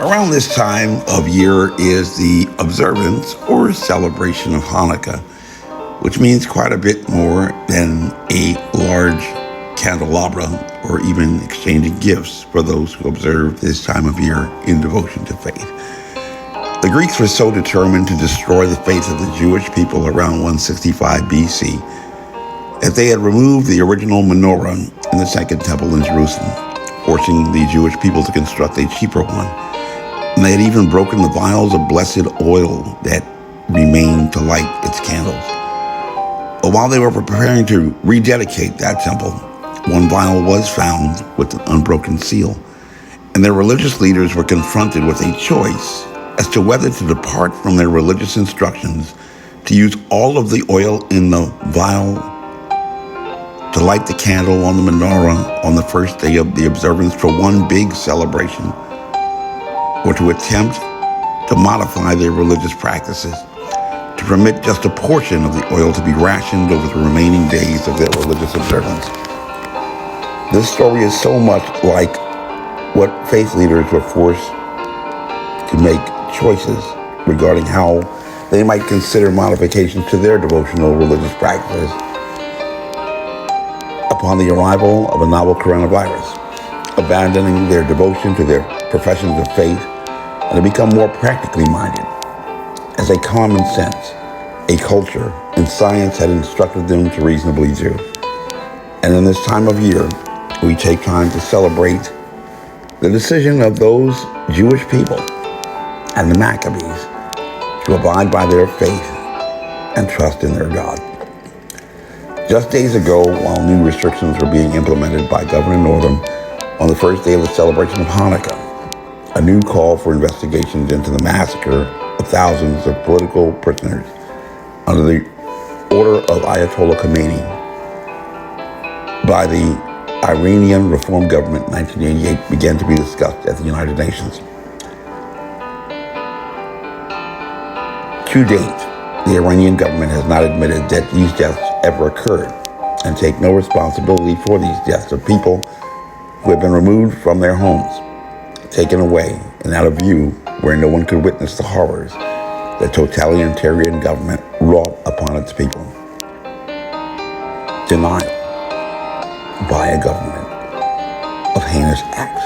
Around this time of year is the observance or celebration of Hanukkah, which means quite a bit more than a large candelabra or even exchanging gifts for those who observe this time of year in devotion to faith. The Greeks were so determined to destroy the faith of the Jewish people around 165 BC that they had removed the original menorah in the Second Temple in Jerusalem, forcing the Jewish people to construct a cheaper one. And they had even broken the vials of blessed oil that remained to light its candles. But while they were preparing to rededicate that temple, one vial was found with an unbroken seal, and their religious leaders were confronted with a choice as to whether to depart from their religious instructions to use all of the oil in the vial to light the candle on the menorah on the first day of the observance for one big celebration, or to attempt to modify their religious practices to permit just a portion of the oil to be rationed over the remaining days of their religious observance. This story is so much like what faith leaders were forced to make choices regarding how they might consider modifications to their devotional religious practices upon the arrival of a novel coronavirus, abandoning their devotion to their professions of faith and to become more practically minded, as a common sense, a culture, and science had instructed them to reasonably do. And in this time of year, we take time to celebrate the decision of those Jewish people and the Maccabees to abide by their faith and trust in their God. Just days ago, while new restrictions were being implemented by Governor Northam on the first day of the celebration of Hanukkah, a new call for investigations into the massacre of thousands of political prisoners under the order of Ayatollah Khomeini by the Iranian Reform Government in 1988 began to be discussed at the United Nations. To date, the Iranian government has not admitted that these deaths ever occurred and take no responsibility for these deaths of people who have been removed from their homes, taken away and out of view where no one could witness the horrors the totalitarian government wrought upon its people. Denial by a government of heinous acts.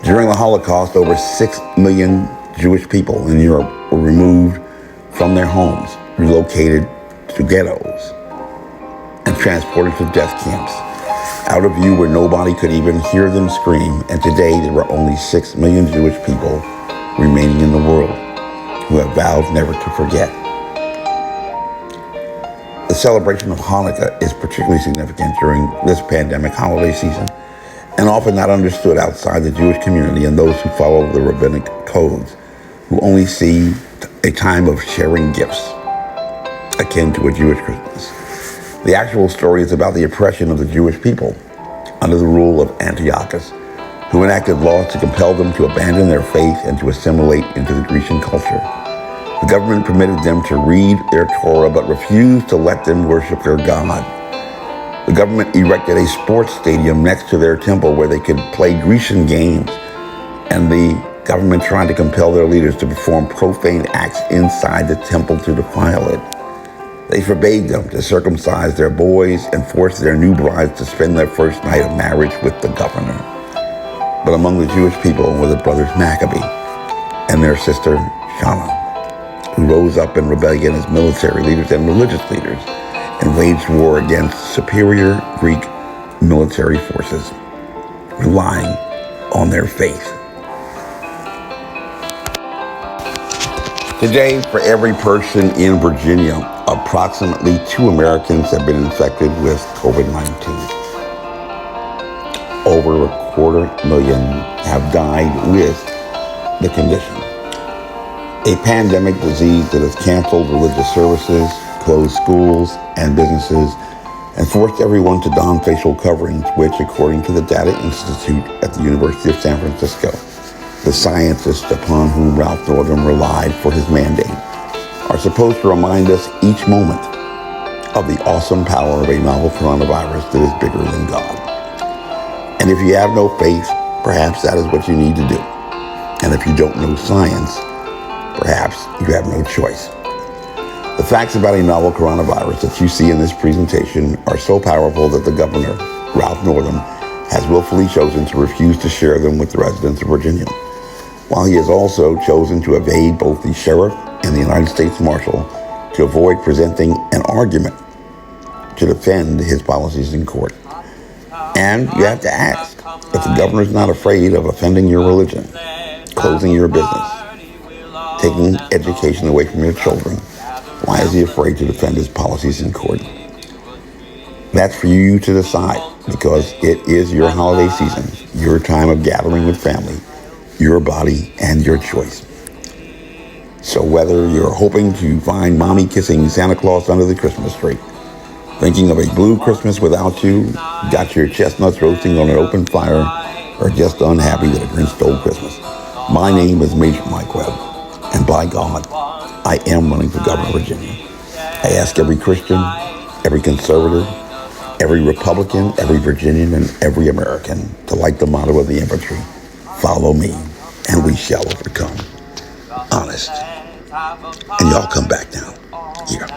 During the Holocaust, over 6 million Jewish people in Europe were removed from their homes, relocated to ghettos, and transported to death camps, out of view where nobody could even hear them scream. And today there are only 6 million Jewish people remaining in the world who have vowed never to forget. The celebration of Hanukkah is particularly significant during this pandemic holiday season and often not understood outside the Jewish community and those who follow the rabbinic codes, who only see a time of sharing gifts akin to a Jewish Christmas. The actual story is about the oppression of the Jewish people under the rule of Antiochus, who enacted laws to compel them to abandon their faith and to assimilate into the Grecian culture. The government permitted them to read their Torah, but refused to let them worship their God. The government erected a sports stadium next to their temple where they could play Grecian games, and the government tried to compel their leaders to perform profane acts inside the temple to defile it. They forbade them to circumcise their boys and forced their new brides to spend their first night of marriage with the governor. But among the Jewish people were the brothers Maccabee and their sister Shana, who rose up in rebellion as military leaders and religious leaders and waged war against superior Greek military forces, relying on their faith. Today, for every person in Virginia, approximately 2 Americans have been infected with COVID-19. Over 250,000 have died with the condition. A pandemic disease that has canceled religious services, closed schools and businesses, and forced everyone to don facial coverings, which, according to the Data Institute at the University of San Francisco, the scientists upon whom Ralph Northam relied for his mandate, are supposed to remind us each moment of the awesome power of a novel coronavirus that is bigger than God. And if you have no faith, perhaps that is what you need to do. And if you don't know science, perhaps you have no choice. The facts about a novel coronavirus that you see in this presentation are so powerful that the governor, Ralph Northam, has willfully chosen to refuse to share them with the residents of Virginia, while he has also chosen to evade both the sheriff and the United States Marshal to avoid presenting an argument to defend his policies in court. And you have to ask, if the governor's not afraid of offending your religion, closing your business, taking education away from your children, why is he afraid to defend his policies in court? That's for you to decide, because it is your holiday season, your time of gathering with family, your body, and your choice. So whether you're hoping to find mommy kissing Santa Claus under the Christmas tree, thinking of a blue Christmas without you, got your chestnuts roasting on an open fire, or just unhappy that a Grinch stole Christmas, my name is Major Mike Webb, and by God, I am running for governor of Virginia. I ask every Christian, every conservative, every Republican, every Virginian, and every American to like the motto of the infantry: follow me, and we shall overcome. Honest. And y'all come back now. Here.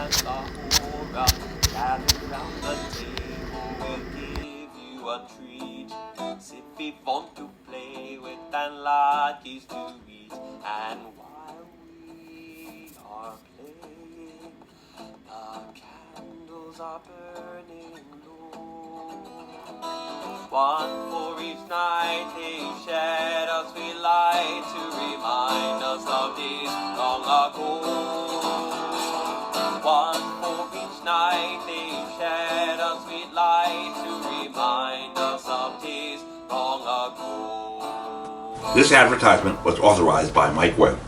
If we want to play with and latkes to eat, and while we are playing, the candles are burning low. One for each night they shed a sweet light to remind us of days long ago. One for each night they shed a sweet light to remind us of days long ago. This advertisement was authorized by Mike Webb.